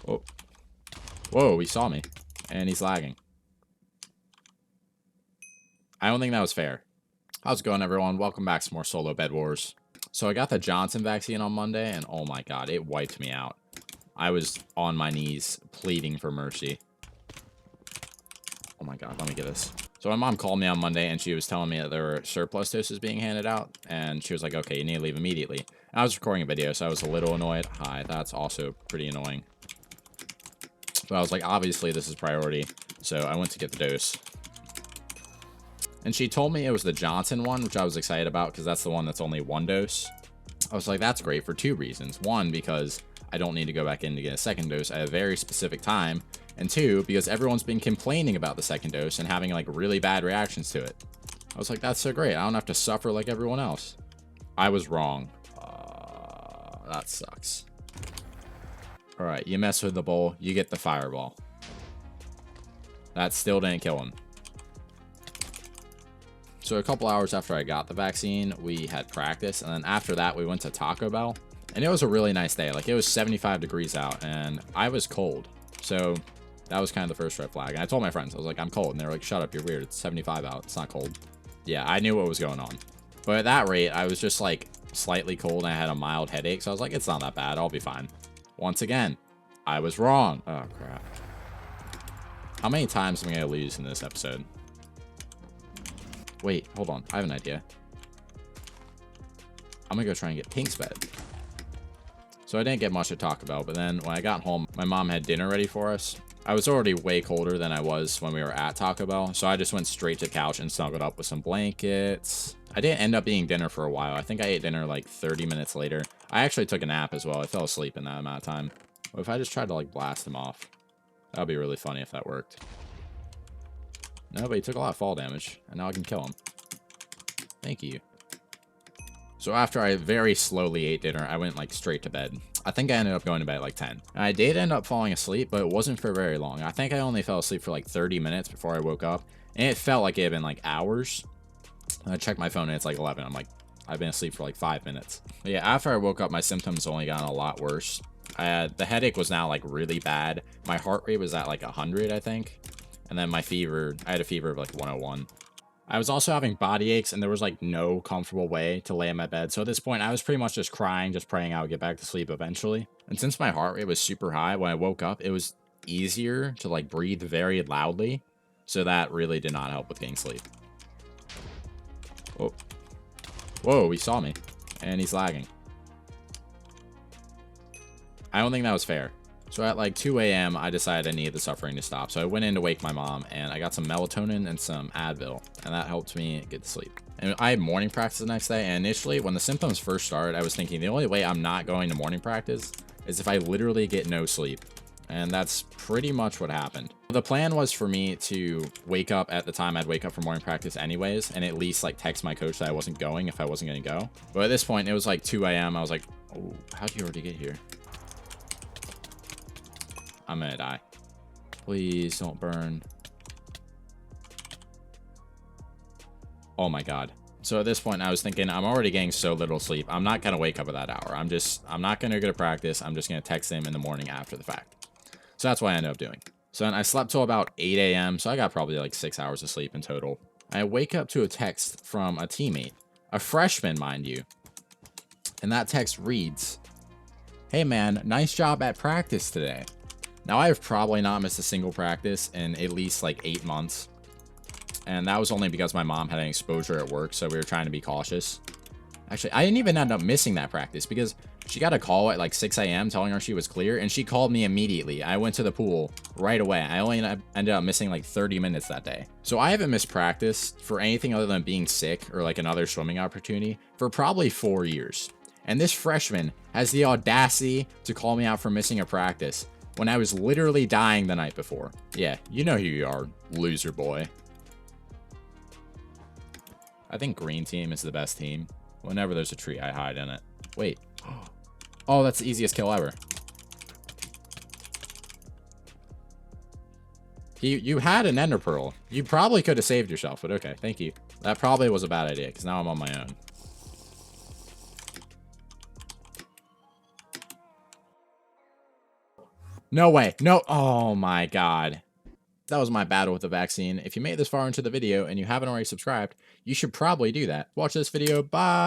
Oh. Whoa, he saw me. And he's lagging. I don't think that was fair. How's it going, everyone? Welcome back to more solo bed wars. So I got the Johnson vaccine on Monday, and oh my god, it wiped me out. I was on my knees pleading for mercy. Oh my god, let me get this. So my mom called me on Monday, and she was telling me that there were surplus doses being handed out, and she was like, okay, you need to leave immediately. And I was recording a video, so I was a little annoyed. Hi, that's also pretty annoying. But I was like, obviously this is priority, so I went to get the dose. And she told me it was the Johnson one, which I was excited about because that's the one that's only one dose. I was like, that's great for two reasons. One, because I don't need to go back in to get a second dose at a very specific time. And two, because everyone's been complaining about the second dose and having like really bad reactions to it. I was like, that's so great. I don't have to suffer like everyone else. I was wrong. That sucks. All right, you mess with the bowl, you get the fireball. That still didn't kill him. So a couple hours after I got the vaccine, we had practice, and then after that we went to Taco Bell, and it was a really nice day. Like, it was 75 degrees out and I was cold, so that was kind of the first red flag. And I told my friends, I was like, I'm cold, and they were like, shut up, you're weird, it's 75 out, it's not cold. Yeah, I knew what was going on, but at that rate I was just like slightly cold and I had a mild headache, so I was like, it's not that bad, I'll be fine. Once again, I was wrong. Oh crap. How many times am I gonna lose in this episode? Wait, hold on. I have an idea. I'm gonna go try and get Pink's bed. So I didn't get much at Taco Bell, but then when I got home, my mom had dinner ready for us. I was already way colder than I was when we were at Taco Bell, so I just went straight to the couch and snuggled up with some blankets. I didn't end up eating dinner for a while. I think I ate dinner like 30 minutes later. I actually took a nap as well. I fell asleep in that amount of time. What if I just tried to like blast him off? That would be really funny if that worked. No, but he took a lot of fall damage, and now I can kill him. Thank you. So after I very slowly ate dinner, I went like straight to bed. I think I ended up going to bed at like 10. And I did end up falling asleep, but it wasn't for very long. I think I only fell asleep for like 30 minutes before I woke up, and it felt like it had been like hours. And I checked my phone and it's like 11. I'm like, I've been asleep for like 5 minutes. But yeah, after I woke up, my symptoms only gotten a lot worse. The headache was now like really bad. My heart rate was at like 100, I think. And then my fever, I had a fever of like 101. I was also having body aches, and there was like no comfortable way to lay in my bed. So at this point, I was pretty much just crying, just praying I would get back to sleep eventually. And since my heart rate was super high, when I woke up, it was easier to like breathe very loudly. So that really did not help with getting sleep. Oh. Whoa, he saw me. And he's lagging. I don't think that was fair. So at like 2 a.m., I decided I needed the suffering to stop. So I went in to wake my mom, and I got some melatonin and some Advil, and that helped me get to sleep. And I had morning practice the next day, and initially, when the symptoms first started, I was thinking the only way I'm not going to morning practice is if I literally get no sleep. And that's pretty much what happened. The plan was for me to wake up at the time I'd wake up for morning practice anyways, and at least like text my coach that I wasn't going if I wasn't going to go. But at this point, it was like 2 a.m. I was like, oh, how'd you already get here? I'm gonna die. Please don't burn. Oh my god. So at this point, I was thinking, I'm already getting so little sleep. I'm not gonna wake up at that hour. I'm not gonna go to practice. I'm just gonna text him in the morning after the fact. So that's what I ended up doing. So then I slept till about 8 a.m. So I got probably like 6 hours of sleep in total. I wake up to a text from a teammate, a freshman, mind you. And that text reads, "Hey man, nice job at practice today." Now, I have probably not missed a single practice in at least like 8 months. And that was only because my mom had an exposure at work, so we were trying to be cautious. Actually, I didn't even end up missing that practice because she got a call at like 6 a.m. telling her she was clear, and she called me immediately. I went to the pool right away. I only ended up missing like 30 minutes that day. So I haven't missed practice for anything other than being sick or like another swimming opportunity for probably 4 years. And this freshman has the audacity to call me out for missing a practice when I was literally dying the night before. Yeah, you know who you are, loser boy. I think green team is the best team. Whenever there's a tree, I hide in it. Wait. Oh, that's the easiest kill ever. You had an ender pearl. You probably could have saved yourself, but okay, thank you. That probably was a bad idea, because now I'm on my own. No way. No. Oh my god. That was my battle with the vaccine. If you made it this far into the video and you haven't already subscribed, you should probably do that. Watch this video. Bye.